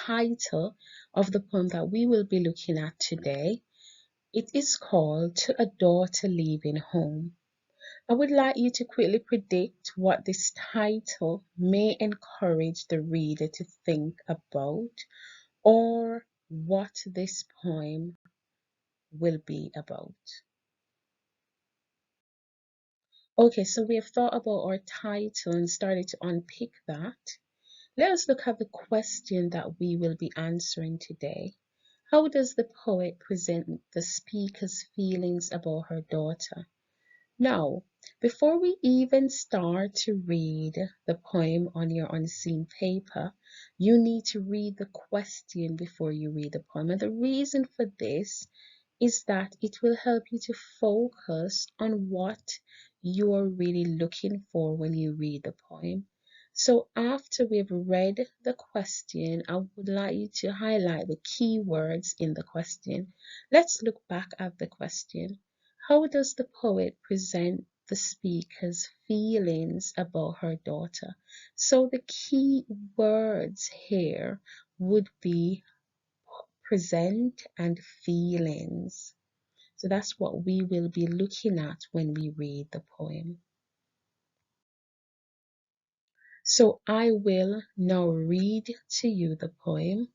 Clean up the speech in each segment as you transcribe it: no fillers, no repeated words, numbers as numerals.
title of the poem that we will be looking at today. It is called To a Daughter Leaving Home. I would like you to quickly predict what this title may encourage the reader to think about, or what this poem will be about. Okay, so we have thought about our title and started to unpick that. Let us look at the question that we will be answering today. How does the poet present the speaker's feelings about her daughter? Now, before we even start to read the poem on your unseen paper, you need to read the question before you read the poem. And the reason for this is that it will help you to focus on what you are really looking for when you read the poem. So after we've read the question, I would like you to highlight the key words in the question. Let's look back at the question. How does the poet present the speaker's feelings about her daughter? So the key words here would be present and feelings. So that's what we will be looking at when we read the poem. So I will now read to you the poem.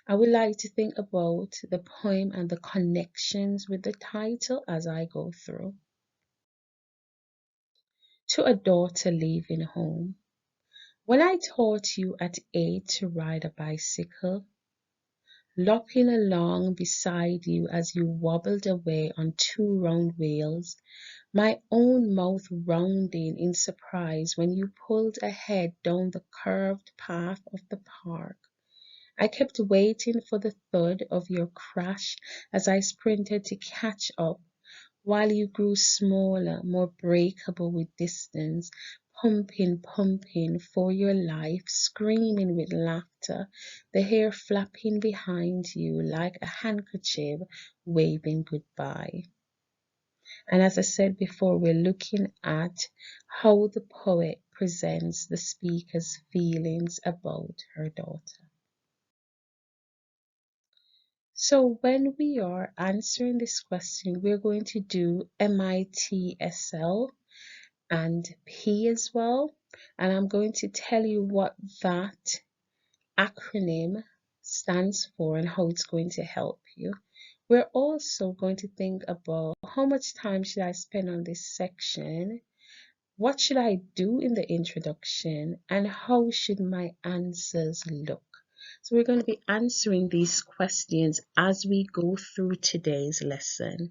I would like to think about the poem and the connections with the title as I go through. To a daughter leaving home. When I taught you at 8 to ride a bicycle, lopping along beside you as you wobbled away on 2 round wheels, my own mouth rounding in surprise when you pulled ahead down the curved path of the park. I kept waiting for the thud of your crash as I sprinted to catch up, while you grew smaller, more breakable with distance, pumping for your life, screaming with laughter, the hair flapping behind you like a handkerchief waving goodbye. And as I said before, we're looking at how the poet presents the speaker's feelings about her daughter. So when we are answering this question, we're going to do MITSL and P as well. And I'm going to tell you what that acronym stands for and how it's going to help you. We're also going to think about how much time should I spend on this section, what should I do in the introduction, and how should my answers look. So we're going to be answering these questions as we go through today's lesson.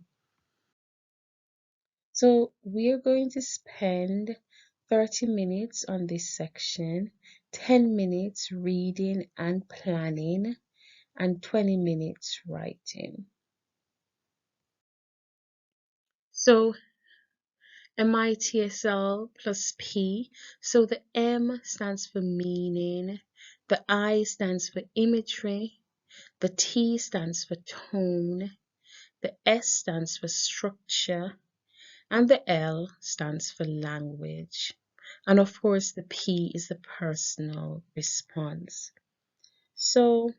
So we're going to spend 30 minutes on this section, 10 minutes reading and planning, and 20 minutes writing. So MITSL plus P. So the M stands for meaning, the I stands for imagery, the T stands for tone, the S stands for structure, and the L stands for language. And of course, the P is the personal response. So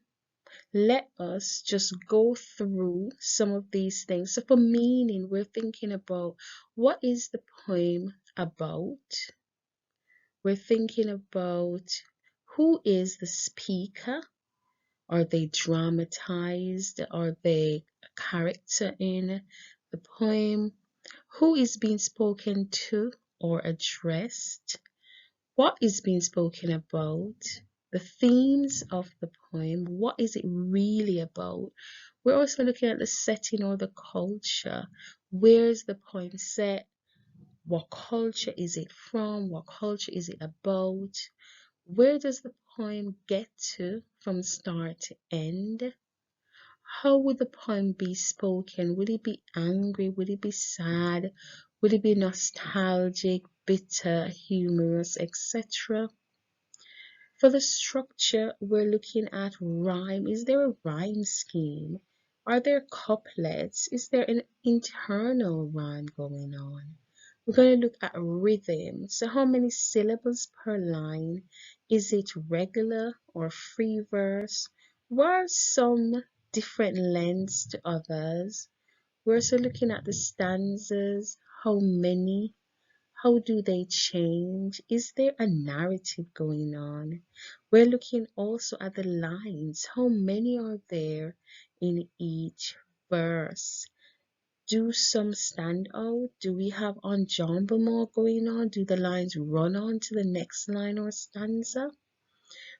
let us just go through some of these things. So for meaning, we're thinking about what is the poem about? We're thinking about who is the speaker? Are they dramatized? Are they a character in the poem? Who is being spoken to or addressed? What is being spoken about? The themes of the poem. What is it really about? We're also looking at the setting or the culture. Where is the poem set? What culture is it from? What culture is it about? Where does the poem get to from start to end? How would the poem be spoken? Would it be angry? Would it be sad? Would it be nostalgic, bitter, humorous, etc.? For the structure, we're looking at rhyme. Is there a rhyme scheme? Are there couplets? Is there an internal rhyme going on? We're going to look at rhythm. So how many syllables per line? Is it regular or free verse? While some different lengths to others, we're also looking at the stanzas, how many, how do they change? Is there a narrative going on? We're looking also at the lines, how many are there in each verse? Do some stand out? Do we have enjambment going on? Do the lines run on to the next line or stanza?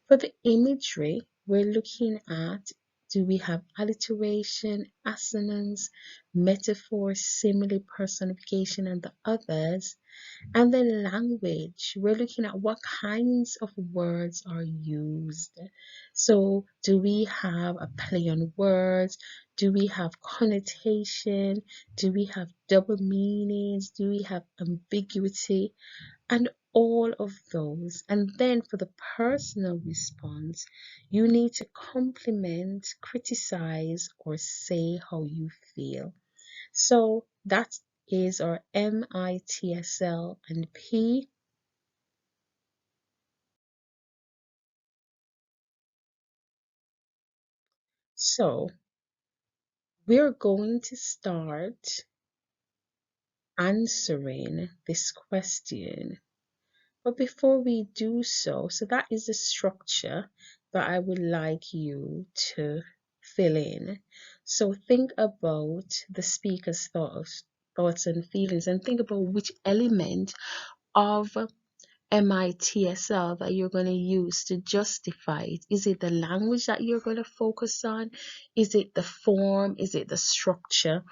For the imagery, we're looking at, do we have alliteration, assonance, metaphor, simile, personification, and the others? And then language, we're looking at what kinds of words are used. So do we have a play on words? Do we have connotation? Do we have double meanings? Do we have ambiguity? And all of those. And then for the personal response, you need to compliment, criticize, or say how you feel. So that is our MITSL and P. So we're going to start answering this question. But before we do so, so that is the structure that I would like you to fill in. So think about the speaker's thoughts and feelings, and think about which element of MITSL that you're going to use to justify it. Is it the language that you're going to focus on? Is it the form? Is it the structure,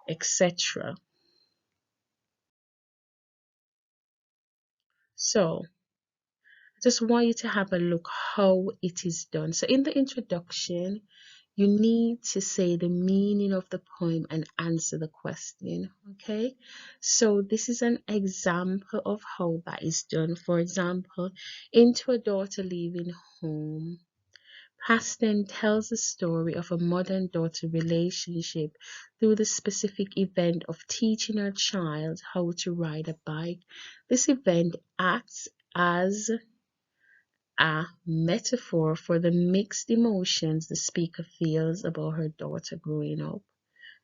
etc.? So I just want you to have a look how it is done. So in the introduction, you need to say the meaning of the poem and answer the question. Okay, so this is an example of how that is done. For example, into a daughter leaving home. Paston tells the story of a mother and daughter relationship through the specific event of teaching her child how to ride a bike. This event acts as a metaphor for the mixed emotions the speaker feels about her daughter growing up.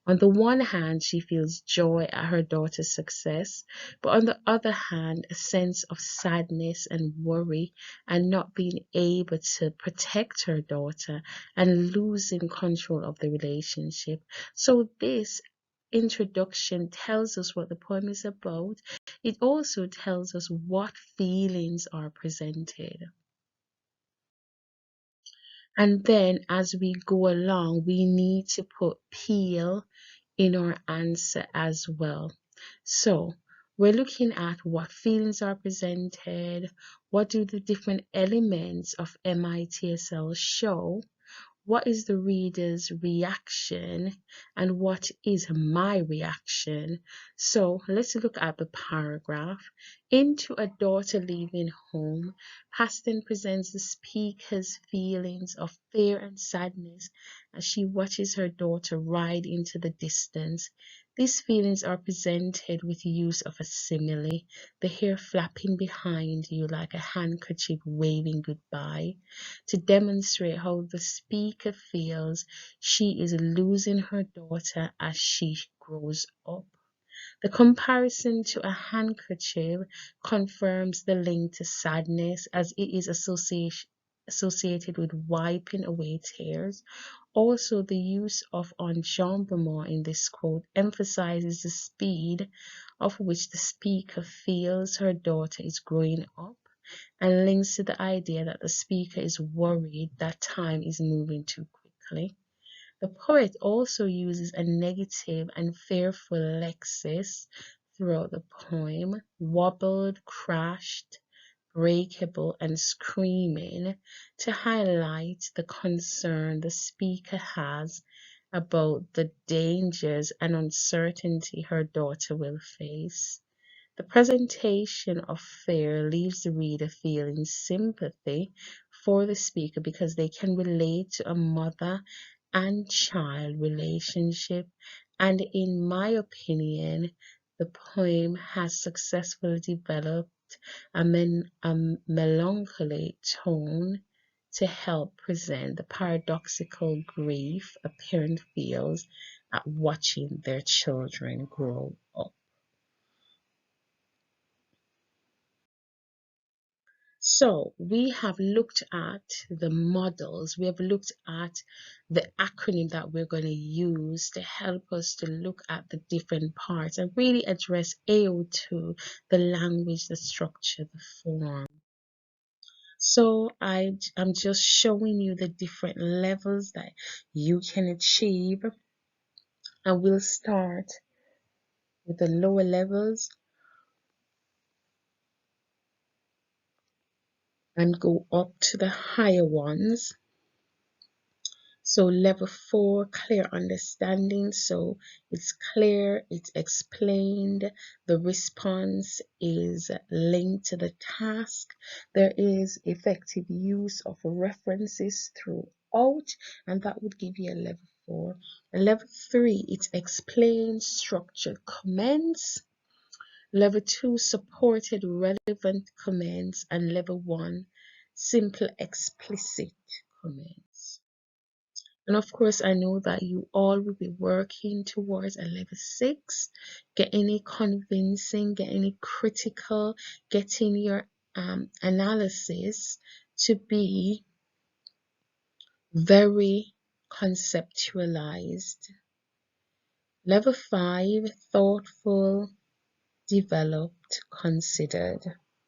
On the one hand, she feels joy at her daughter's success, but on the other hand, a sense of sadness and worry and not being able to protect her daughter and losing control of the relationship. So this introduction tells us what the poem is about. It also tells us what feelings are presented. And then as we go along, we need to put peel in our answer as well. So we're looking at what feelings are presented, what do the different elements of MITSL show, what is the reader's reaction, and what is my reaction? So let's look at the paragraph. Into a daughter leaving home, Paston presents the speaker's feelings of fear and sadness as she watches her daughter ride into the distance. These feelings are presented with use of a simile, the hair flapping behind you like a handkerchief waving goodbye, to demonstrate how the speaker feels she is losing her daughter as she grows up. The comparison to a handkerchief confirms the link to sadness as it is associated with wiping away tears. Also, the use of enjambment in this quote emphasizes the speed of which the speaker feels her daughter is growing up and links to the idea that the speaker is worried that time is moving too quickly. The poet also uses a negative and fearful lexis throughout the poem, wobbled, crashed, breakable, and screaming, to highlight the concern the speaker has about the dangers and uncertainty her daughter will face. The presentation of fear leaves the reader feeling sympathy for the speaker because they can relate to a mother and child relationship, and in my opinion, the poem has successfully developed a melancholy tone to help present the paradoxical grief a parent feels at watching their children grow up. So we have looked at the models, we have looked at the acronym that we're going to use to help us to look at the different parts and really address AO2, the language, the structure, the form. So I'm just showing you the different levels that you can achieve, and we'll start with the lower levels and go up to the higher ones. So level 4, clear understanding. So it's clear, it's explained, the response is linked to the task. There is effective use of references throughout, and that would give you a level 4. And level 3, it's explained, structured comments. Level 2, supported relevant comments. And level 1, simple explicit comments. And of course, I know that you all will be working towards a level 6, getting it convincing, getting it critical, getting your analysis to be very conceptualized. Level 5, thoughtful, developed, considered.